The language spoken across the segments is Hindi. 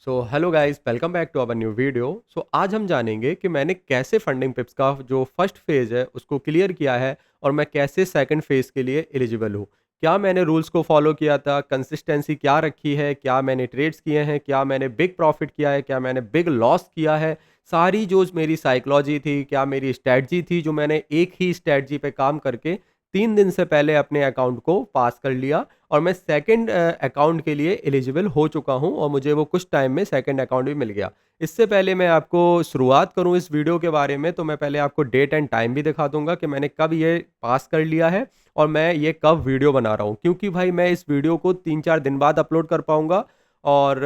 So hello guys, welcome back to our new video. आज हम जानेंगे कि मैंने कैसे फंडिंग पिप्स का जो फर्स्ट फेज़ है उसको क्लियर किया है और मैं कैसे सेकंड फेज़ के लिए एलिजिबल हूँ। क्या मैंने रूल्स को फॉलो किया था, कंसिस्टेंसी क्या रखी है, क्या मैंने ट्रेड्स किए हैं, क्या मैंने बिग प्रॉफिट किया है, क्या मैंने बिग लॉस किया है। सारी जो मेरी साइकोलॉजी थी, क्या मेरी स्ट्रैटेजी थी, जो मैंने एक ही स्ट्रैटेजी पे काम करके 3 दिन से पहले अपने अकाउंट को पास कर लिया और मैं सेकंड अकाउंट के लिए एलिजिबल हो चुका हूँ और मुझे वो कुछ टाइम में सेकंड अकाउंट भी मिल गया। इससे पहले मैं आपको शुरुआत करूँ इस वीडियो के बारे में, तो मैं पहले आपको डेट एंड टाइम भी दिखा दूँगा कि मैंने कब ये पास कर लिया है और मैं ये कब वीडियो बना रहा हूँ। क्योंकि भाई मैं इस वीडियो को 3-4 दिन बाद अपलोड कर पाऊँगा और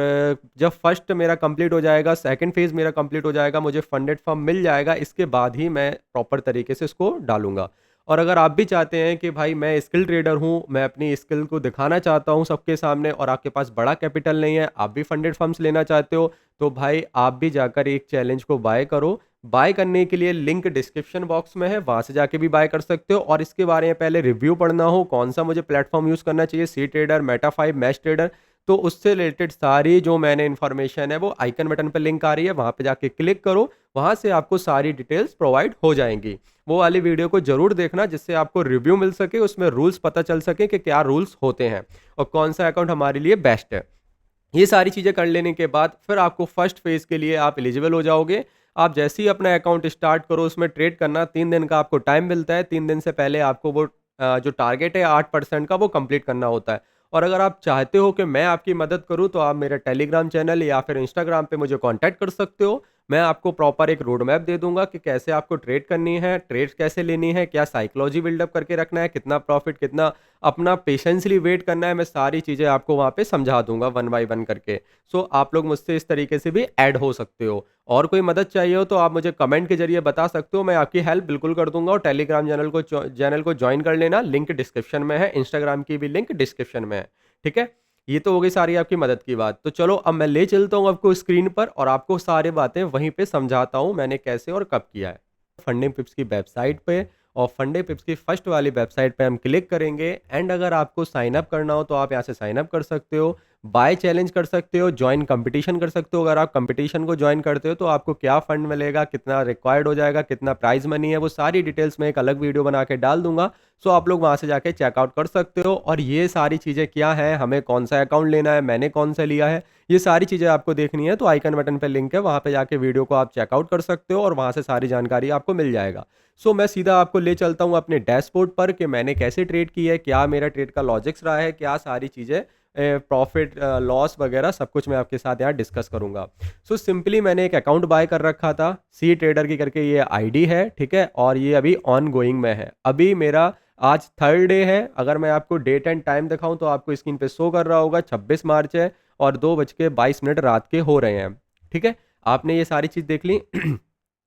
जब फर्स्ट मेरा कंप्लीट हो जाएगा, सेकंड फेज़ मेरा कंप्लीट हो जाएगा, मुझे फंडेड फॉर्म मिल जाएगा, इसके बाद ही मैं प्रॉपर तरीके से इसको डालूँगा। और अगर आप भी चाहते हैं कि भाई मैं स्किल ट्रेडर हूँ, मैं अपनी स्किल को दिखाना चाहता हूँ सबके सामने और आपके पास बड़ा कैपिटल नहीं है, आप भी फंडेड फंड्स लेना चाहते हो, तो भाई आप भी जाकर एक चैलेंज को बाय करो। बाय करने के लिए लिंक डिस्क्रिप्शन बॉक्स में है, वहाँ से जाके भी बाय कर सकते हो और इसके बारे में पहले रिव्यू पढ़ना हो, कौन-सा मुझे प्लेटफ़ॉर्म यूज़ करना चाहिए, सी ट्रेडर, मेटा 5, मैश ट्रेडर, तो उससे रिलेटेड सारी जो मैंने इन्फॉर्मेशन है वो आइकन बटन पे लिंक आ रही है, वहाँ पे जाके क्लिक करो, वहाँ से आपको सारी डिटेल्स प्रोवाइड हो जाएँगी। वो वाली वीडियो को ज़रूर देखना जिससे आपको रिव्यू मिल सके, उसमें रूल्स पता चल सके कि क्या रूल्स होते हैं और कौन-सा अकाउंट हमारे लिए बेस्ट है। ये सारी चीज़ें कर लेने के बाद फिर आपको फर्स्ट फेज़ के लिए आप एलिजिबल हो जाओगे। आप जैसे ही अपना अकाउंट स्टार्ट करो, उसमें ट्रेड करना, 3 दिन का आपको टाइम मिलता है। 3 दिन से पहले आपको वो जो टारगेट है 8% का वो कंप्लीट करना होता है। और अगर आप चाहते हो कि मैं आपकी मदद करूँ तो आप मेरे टेलीग्राम चैनल या फिर इंस्टाग्राम पे मुझे कॉन्टैक्ट कर सकते हो। मैं आपको प्रॉपर एक रोड मैप दे दूँगा कि कैसे आपको ट्रेड करनी है, ट्रेड्स कैसे लेनी है, क्या साइकोलॉजी बिल्डअप करके रखना है, कितना प्रॉफ़िट, कितना अपना पेशेंसली वेट करना है, मैं सारी चीज़ें आपको वहाँ पे समझा दूँगा वन बाय वन करके। आप लोग मुझसे इस तरीके से भी ऐड हो सकते हो। और कोई मदद चाहिए हो तो आप मुझे कमेंट के ज़रिए बता सकते हो, मैं आपकी हेल्प बिल्कुल कर दूँगा और टेलीग्राम चैनल को जॉइन कर लेना, लिंक डिस्क्रिप्शन में है, इंस्टाग्राम की भी लिंक डिस्क्रिप्शन में है। ठीक है? ये तो हो गई सारी आपकी मदद की बात। तो चलो अब मैं ले चलता हूँ आपको स्क्रीन पर और आपको सारी बातें वहीं पे समझाता हूँ मैंने कैसे और कब किया है। फंडिंग पिप्स की वेबसाइट पे और फंडिंग पिप्स की फर्स्ट वाली वेबसाइट पे हम क्लिक करेंगे एंड अगर आपको साइन अप करना हो तो आप यहाँ से साइन अप कर सकते हो, बाय चैलेंज कर सकते हो, जॉइन कंपटीशन कर सकते हो। अगर आप कंपटीशन को जॉइन करते हो तो आपको क्या फंड मिलेगा, कितना रिक्वायर्ड हो जाएगा, कितना प्राइज़ मनी है, वो सारी डिटेल्स मैं एक अलग वीडियो बना के डाल दूँगा। आप लोग वहाँ से जाके चेकआउट कर सकते हो और ये सारी चीज़ें क्या हैं, हमें कौन-सा अकाउंट लेना है, मैंने कौन-सा लिया है, ये सारी चीज़ें आपको देखनी है तो आइकन बटन पे लिंक है, वहाँ पे जाके वीडियो को आप चेकआउट कर सकते हो और वहाँ से सारी जानकारी आपको मिल जाएगा। मैं सीधा आपको ले चलता हूँ अपने डैशबोर्ड पर कि मैंने कैसे ट्रेड की है, क्या मेरा ट्रेड का लॉजिक्स रहा है, क्या सारी चीज़ें प्रॉफ़िट लॉस वगैरह सब कुछ मैं आपके साथ यहाँ डिस्कस करूँगा। सिंपली मैंने एक अकाउंट बाय कर रखा था, सी ट्रेडर की करके ये आईडी है, ठीक है? और ये अभी ऑनगोइंग में है। अभी मेरा आज थर्ड डे है, अगर मैं आपको डेट एंड टाइम दिखाऊँ तो आपको स्क्रीन पे शो कर रहा होगा 26 मार्च है और 2:22 रात के हो रहे हैं, ठीक है? आपने ये सारी चीज़ देख ली।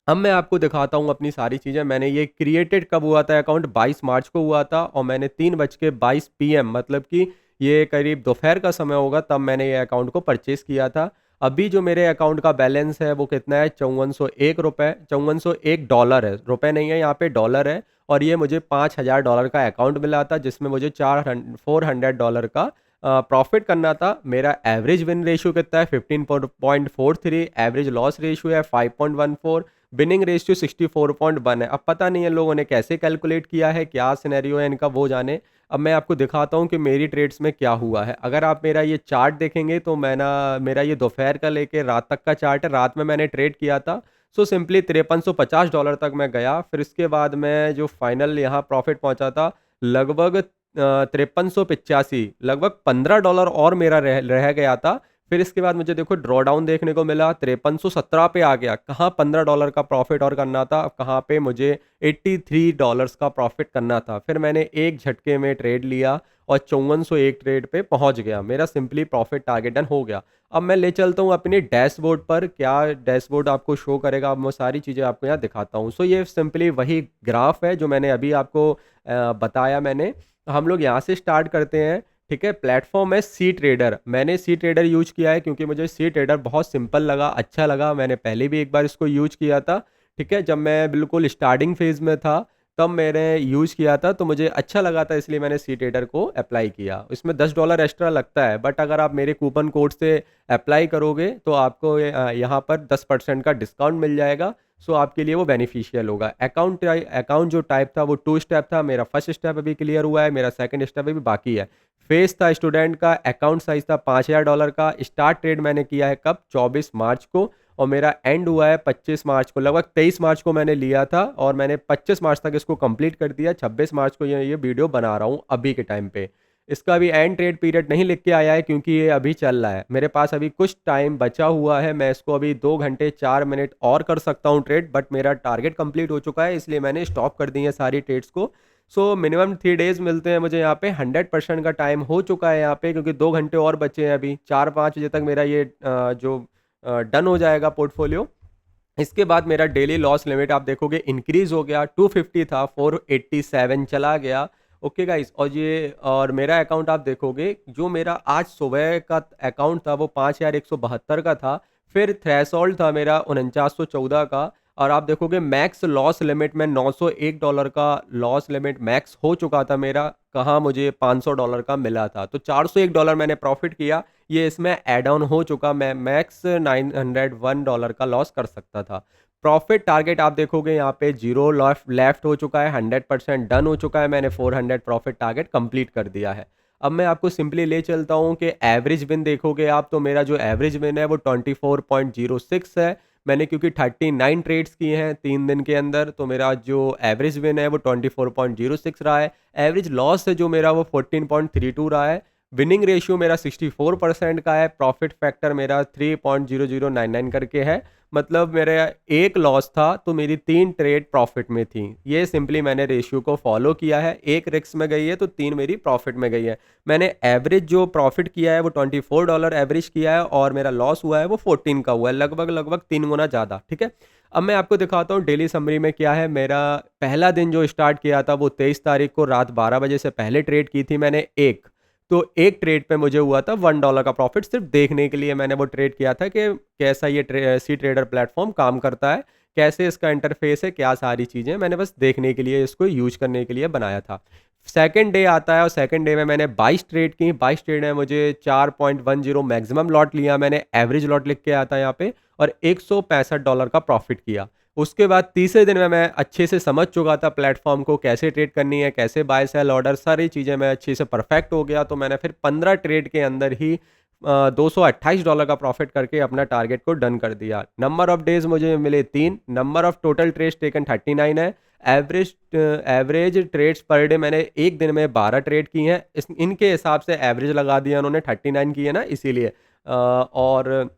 अब मैं आपको दिखाता हूँ अपनी सारी चीज़ें। मैंने ये क्रिएटेड कब हुआ था अकाउंट 22 मार्च को हुआ था और मैंने 3:22 पीएम मतलब कि ये करीब दोपहर का समय होगा तब मैंने ये अकाउंट को परचेज़ किया था। अभी जो मेरे अकाउंट का बैलेंस है वो कितना है $5401 $5401 है, रुपए नहीं है यहाँ पे डॉलर है और ये मुझे $5000 का अकाउंट मिला था जिसमें मुझे $400 का प्रॉफ़िट करना था। मेरा एवरेज विन रेशियो कितना है 15.43, एवरेज लॉस रेशियो है 5.14, विनिंग रेशियो 64.1 है। अब पता नहीं है लोगों ने कैसे कैलकुलेट किया है, क्या सिनेरियो है इनका वो जाने। अब मैं आपको दिखाता हूँ कि मेरी ट्रेड्स में क्या हुआ है। अगर आप मेरा ये चार्ट देखेंगे तो मेरा ये दोपहर का लेके रात तक का चार्ट है, रात में मैंने ट्रेड किया था। सिंपली $5350 तक मैं गया, फिर इसके बाद मैं जो फाइनल यहाँ प्रॉफ़िट पहुँचा था लगभग 5385 लगभग $15 और मेरा रह रह गया था। फिर इसके बाद मुझे देखो ड्रॉडाउन देखने को मिला 5317 पे आ गया। कहाँ $15 का प्रॉफ़िट और करना था, कहाँ पे मुझे $83 का प्रॉफ़िट करना था। फिर मैंने एक झटके में ट्रेड लिया और 5401 ट्रेड पे पहुँच गया। मेरा सिंपली प्रॉफ़िट टारगेट डन हो गया। अब मैं ले चलता हूँ अपने डैशबोर्ड पर, क्या डैशबोर्ड आपको शो करेगा, अब मैं सारी चीज़ें आपको यहाँ दिखाता हूँ। ये सिंपली वही ग्राफ़ है जो मैंने अभी आपको बताया मैंने। हम लोग यहाँ से स्टार्ट करते हैं, ठीक है? प्लेटफ़ॉर्म है सी ट्रेडर। मैंने सी ट्रेडर यूज़ किया है क्योंकि मुझे सी ट्रेडर बहुत सिंपल लगा, अच्छा लगा। मैंने पहले भी एक बार इसको यूज़ किया था, ठीक है? जब मैं बिल्कुल स्टार्टिंग फ़ेज़ में था, तब मैंने यूज़ किया था, तो मुझे अच्छा लगा था, इसलिए मैंने सी ट्रेडर को अप्लाई किया। इसमें $10 एक्स्ट्रा लगता है, बट अगर आप मेरे कूपन कोड से अप्लाई करोगे तो आपको यहाँ पर 10% का डिस्काउंट मिल जाएगा। सो आपके लिए वो बेनिफिशियल होगा। अकाउंट जो टाइप था वो 2 स्टेप था। मेरा फर्स्ट स्टेप अभी क्लियर हुआ है, मेरा सेकंड स्टेप अभी बाकी है। फेस था स्टूडेंट का, अकाउंट साइज़ था $5000 का। स्टार्ट ट्रेड मैंने किया है कब? 24 मार्च को, और मेरा एंड हुआ है 25 मार्च को। लगभग 23 मार्च को मैंने लिया था और मैंने 25 मार्च तक इसको कंप्लीट कर दिया। 26 मार्च को ये वीडियो बना रहा हूँ अभी के टाइम पे। इसका अभी एंड ट्रेड पीरियड नहीं लिख के आया है, क्योंकि ये अभी चल रहा है। मेरे पास अभी कुछ टाइम बचा हुआ है, मैं इसको अभी 2 घंटे 4 मिनट और कर सकता हूँ ट्रेड, बट मेरा टारगेट कंप्लीट हो चुका है, इसलिए मैंने स्टॉप कर दी है सारी ट्रेड्स को। सो मिनिमम 3 डेज़ मिलते हैं मुझे यहाँ पे। 100% का टाइम हो चुका है यहाँ पे, क्योंकि 2 घंटे और बचे हैं अभी। 4-5 बजे तक मेरा ये जो डन हो जाएगा पोर्टफोलियो। इसके बाद मेरा डेली लॉस लिमिट आप देखोगे इंक्रीज़ हो गया। 250 था, 487 चला गया। ओके गाइस, और मेरा अकाउंट आप देखोगे, जो मेरा आज सुबह का अकाउंट था वो 5172 का था। फिर थ्रेशोल्ड था मेरा 4914 का। और आप देखोगे मैक्स लॉस लिमिट में $901 का लॉस लिमिट मैक्स हो चुका था मेरा। कहाँ मुझे $500 का मिला था, तो $401 मैंने प्रॉफिट किया। ये इसमें ऐड ऑन हो चुका, मैं मैक्स $901 का लॉस कर सकता था। प्रॉफिट टारगेट आप देखोगे यहाँ पे जीरो लेफ्ट हो चुका है, 100% डन हो चुका है। मैंने 400 प्रॉफिट टारगेट कंप्लीट कर दिया है। अब मैं आपको सिंपली ले चलता हूँ कि एवरेज विन देखोगे आप, तो मेरा जो एवरेज विन है वो 24.06 है। मैंने क्योंकि 39 ट्रेड्स किए हैं 3 दिन के अंदर, तो मेरा जो एवरेज विन है वो 24.06 रहा है। एवरेज लॉस है जो मेरा वो 14.32 रहा है। विनिंग रेशियो मेरा 64% का है। प्रॉफिट फैक्टर मेरा 3.0099 करके है। मतलब मेरा एक लॉस था तो मेरी 3 ट्रेड प्रॉफिट में थी। ये सिंपली मैंने रेशियो को फॉलो किया है। एक रिस्क में गई है तो 3 मेरी प्रॉफिट में गई है। मैंने एवरेज जो प्रॉफिट किया है वो $24 एवरेज किया है, और मेरा लॉस हुआ है वो 14 का हुआ है, लगभग 3 गुना ज़्यादा। ठीक है, अब मैं आपको दिखाता हूँ डेली समरी में क्या है। मेरा पहला दिन जो स्टार्ट किया था वो 23 तारीख को रात 12 बजे से पहले ट्रेड की थी मैंने एक। तो एक ट्रेड पे मुझे हुआ था $1 का प्रॉफिट। सिर्फ देखने के लिए मैंने वो ट्रेड किया था कि कैसा ये सी ट्रेडर प्लेटफॉर्म काम करता है, कैसे इसका इंटरफेस है, क्या सारी चीज़ें, मैंने बस देखने के लिए इसको यूज करने के लिए बनाया था। सेकंड डे आता है और सेकंड डे में मैंने 22 ट्रेड की। 22 ट्रेड में मुझे 4.10 मैक्सिमम लॉट लिया मैंने, एवरेज लॉट लिख के आता है यहाँ पे, और $165 का प्रॉफिट किया। उसके बाद तीसरे दिन में मैं अच्छे से समझ चुका था प्लेटफॉर्म को, कैसे ट्रेड करनी है, कैसे बाय सेल ऑर्डर, सारी चीज़ें मैं अच्छे से परफेक्ट हो गया। तो मैंने फिर 15 ट्रेड के अंदर ही $228 का प्रॉफिट करके अपना टारगेट को डन कर दिया। नंबर ऑफ डेज मुझे मिले 3। Number of total trades taken 39 है। एवरेज ट्रेड्स पर डे मैंने एक दिन में 12 ट्रेड की हैं। इनके हिसाब से एवरेज लगा दिया उन्होंने, 39 की है ना इसीलिए। और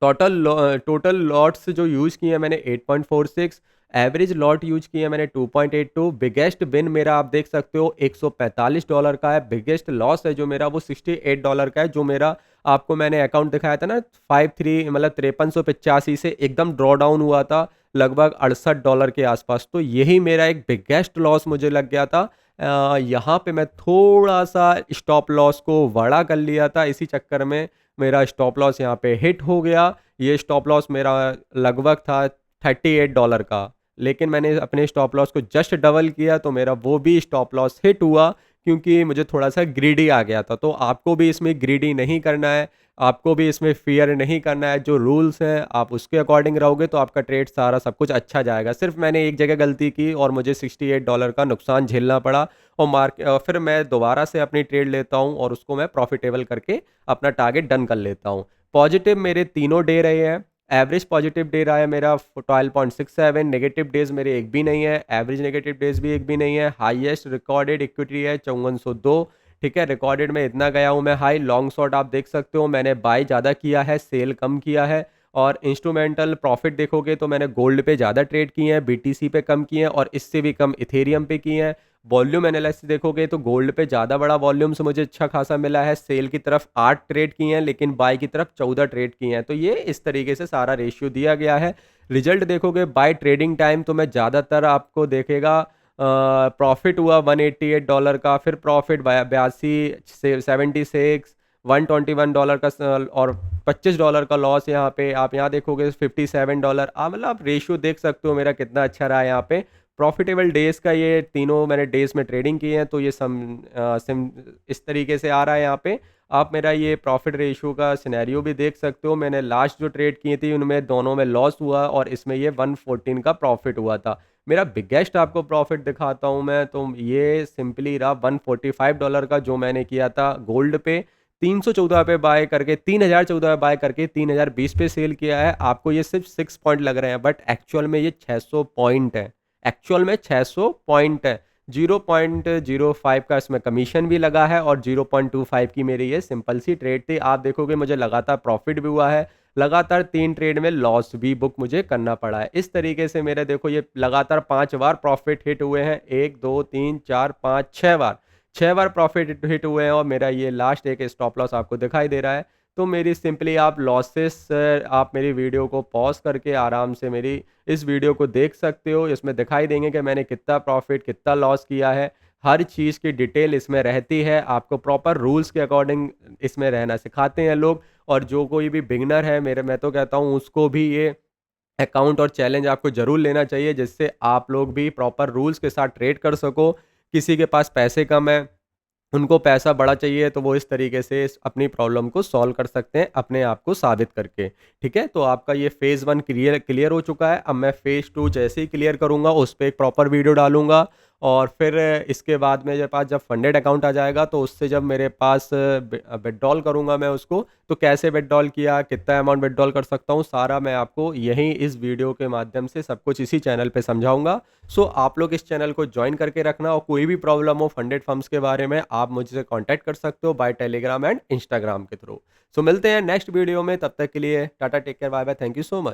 टोटल लॉट्स जो यूज़ किए हैं मैंने 8.46। एवरेज लॉट यूज़ किए हैं मैंने 2.82। बिगेस्ट विन मेरा आप देख सकते हो $145 का है। बिगेस्ट लॉस है जो मेरा वो $68 का है, जो मेरा आपको मैंने अकाउंट दिखाया था ना 53 मतलब 5385 से एकदम ड्रॉ डाउन हुआ था लगभग $68 के आसपास। तो यही मेरा एक बिगेस्ट लॉस मुझे लग गया था। यहाँ पे मैं थोड़ा सा स्टॉप लॉस को बड़ा कर लिया था, इसी चक्कर में मेरा स्टॉप लॉस यहाँ पे हिट हो गया। ये स्टॉप लॉस मेरा लगभग था $38 का, लेकिन मैंने अपने स्टॉप लॉस को जस्ट डबल किया तो मेरा वो भी स्टॉप लॉस हिट हुआ, क्योंकि मुझे थोड़ा सा ग्रीडी आ गया था। तो आपको भी इसमें ग्रीडी नहीं करना है, आपको भी इसमें फियर नहीं करना है। जो रूल्स हैं आप उसके अकॉर्डिंग रहोगे तो आपका ट्रेड सारा सब कुछ अच्छा जाएगा। सिर्फ मैंने एक जगह गलती की और मुझे $68 का नुकसान झेलना पड़ा, और फिर मैं दोबारा से अपनी ट्रेड लेता हूँ और उसको मैं प्रॉफिटेबल करके अपना टारगेट डन कर लेता हूँ। पॉजिटिव मेरे तीनों डे रहे हैं। एवरेज पॉजिटिव डे रहा है मेरा 12.67। नेगेटिव डेज मेरे एक भी नहीं है, एवरेज नेगेटिव डेज भी एक भी नहीं है। हाईएस्ट रिकॉर्डेड इक्विटी है 5402। ठीक है, रिकॉर्डेड में इतना गया हूँ मैं हाई। लॉन्ग शॉट आप देख सकते हो, मैंने बाय ज़्यादा किया है, सेल कम किया है। और इंस्ट्रूमेंटल प्रॉफिट देखोगे तो मैंने गोल्ड पे ज़्यादा ट्रेड किए हैं, बीटीसी पे कम किए हैं, और इससे भी कम इथेरियम पे किए हैं। वॉल्यूम एनालिसिस देखोगे तो गोल्ड पे ज़्यादा बड़ा वॉल्यूम से मुझे अच्छा खासा मिला है। सेल की तरफ 8 ट्रेड किए हैं, लेकिन बाय की तरफ 14 ट्रेड किए हैं। तो ये इस तरीके से सारा रेशियो दिया गया है। रिजल्ट देखोगे बाय ट्रेडिंग टाइम तो मैं ज़्यादातर आपको देखेगा प्रॉफिट हुआ $188 का, फिर प्रॉफिट 82 से 76, $121 का और $25 का लॉस। यहाँ पे आप यहाँ देखोगे $57। मतलब आप रेशियो देख सकते हो मेरा कितना अच्छा रहा है यहाँ पे। प्रॉफिटेबल डेज़ का ये तीनों मैंने डेज़ में ट्रेडिंग की है, तो ये सिम इस तरीके से आ रहा है यहाँ पे। आप मेरा ये प्रॉफिट रेशियो का सिनेरियो भी देख सकते हो। मैंने लास्ट जो ट्रेड की थी उनमें दोनों में लॉस हुआ और इसमें ये 114 का प्रॉफिट हुआ था। मेरा बिगेस्ट आपको प्रॉफिट दिखाता हूँ मैं, तो ये सिंपली रहा $145 का, जो मैंने किया था गोल्ड पे। 314 पे बाय करके 3014 पे बाय करके 3020 पे सेल किया है। आपको ये सिर्फ 6 पॉइंट लग रहे हैं, बट एक्चुअल में ये 600 पॉइंट है। एक्चुअल में 600 पॉइंट है। 0.05 का इसमें कमीशन भी लगा है और 0.25 की मेरी ये सिंपल सी ट्रेड थी। आप देखोगे मुझे लगातार प्रॉफिट भी हुआ है, लगातार 3 ट्रेड में लॉस भी बुक मुझे करना पड़ा है। इस तरीके से मेरे देखो ये लगातार 5 बार प्रॉफिट हिट हुए हैं। 1, 2, 3, 4, 5, 6 बार। 6 बार प्रॉफिट हिट हुए हैं और मेरा ये लास्ट एक स्टॉप लॉस आपको दिखाई दे रहा है। तो मेरी सिंपली आप लॉसेस आप मेरी वीडियो को पॉज़ करके आराम से मेरी इस वीडियो को देख सकते हो। इसमें दिखाई देंगे कि मैंने कितना प्रॉफिट, कितना लॉस किया है। हर चीज़ की डिटेल इसमें रहती है। आपको प्रॉपर रूल्स के अकॉर्डिंग इसमें रहना सिखाते हैं लोग। और जो कोई भी बिगिनर है मेरे, मैं तो कहता हूँ उसको भी ये अकाउंट और चैलेंज आपको ज़रूर लेना चाहिए, जिससे आप लोग भी प्रॉपर रूल्स के साथ ट्रेड कर सको। किसी के पास पैसे कम है, उनको पैसा बड़ा चाहिए, तो वो इस तरीके से इस अपनी प्रॉब्लम को सॉल्व कर सकते हैं अपने आप को साबित करके। ठीक है? तो आपका ये फ़ेज़ 1 क्लियर क्लियर हो चुका है। अब मैं फ़ेज़ 2 जैसे ही क्लियर करूँगा उस पे एक प्रॉपर वीडियो डालूँगा और फिर इसके बाद मेरे पास जब फंडेड अकाउंट आ जाएगा तो उससे जब मेरे पास विथड्रॉल करूँगा मैं उसको, तो कैसे विथड्रॉल किया, कितना अमाउंट विथड्रॉल कर सकता हूँ, सारा मैं आपको यहीं इस वीडियो के माध्यम से सब कुछ इसी चैनल पे समझाऊँगा। सो आप लोग इस चैनल को जॉइन करके रखना और कोई भी प्रॉब्लम हो फंडेड फंड्स के बारे में आप मुझसे कांटेक्ट कर सकते हो बाय टेलीग्राम एंड इंस्टाग्राम के थ्रू। सो मिलते हैं नेक्स्ट वीडियो में, तब तक के लिए tata, take care, bye bye, thank you so much.